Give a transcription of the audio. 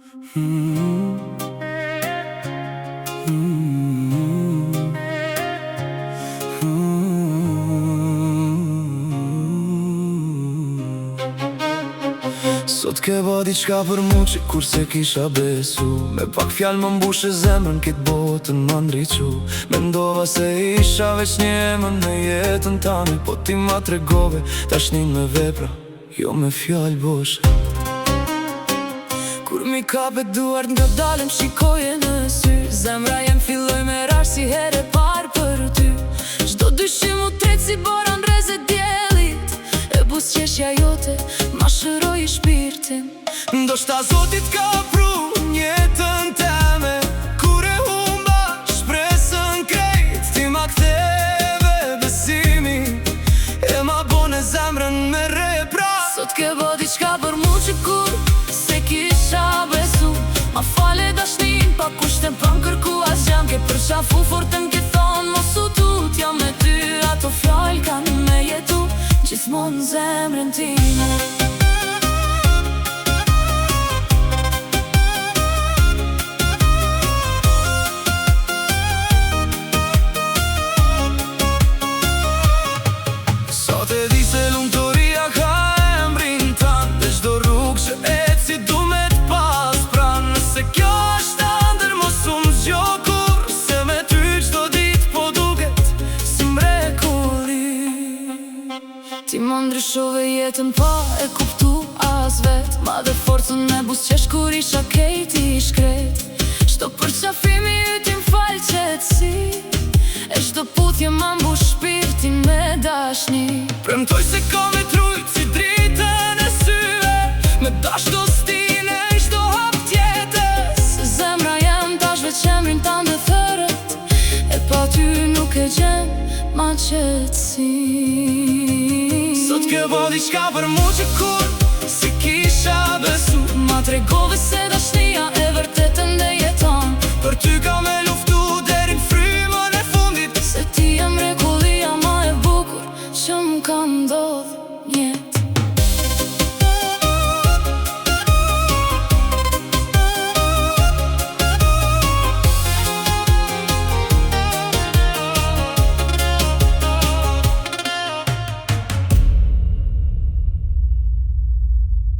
Sot ke ba diçka për mu që kurse kisha besu. Me pak fjall më mbushe zemrën kitë botën më ndriqu. Mendova se isha veç një emër në jetën tani, po ti ma tregove tashnin me vepra, jo me fjall boshe. Kur mi kapet duart nga dalem shikoje në sy, zemra jem filloj me rash si here par për ty. Çdo dyshim u tret si bora n'reze djelit, e busqeshja jote ma shëroj i shpirtin. Ndoshta Zotit ka pru njetën teme, kur e humba shpresën krejt, ti ma ktheve besimin, e ma bone zemrën me re pra. Sot ke bo diçka për mu që kur se kisha besu. Ma fale dashnin, pa kushten pëm kërku as jam. Ke përshafu fortën ke thonë mos u tut, jam me ty, ato fjall kanë me jetu gjithmon zemrën time. Sot e di se lumëtoria ka emrin tanë, dhe çdo rrugë që ec si du me t'pas pranë. Nëse kjo është ndër mos unë zgjo kur, se me ty çdo dit po duket si mrekulli. Ti më ndryshove jetën pa e kuptu as vet, ma dhe forcën e busqesh kur isha kejt i shkret. Çdo përqafimi ytim fal qetësi, e çdo puthje ma mbush shpirtin me dashni. Premtoj se ka me trujt si dritën e syve, me dash do stine i çdo hap tjetës. Zemra jem tash veç emrin tanë dhe thërët, e pa ty nuk e gjem ma qetësi. Sot ke bo diçka për mu që kur si kisha besu. Ma tregove se dashnia e vërtetën dhe jeton, për ty ka me luft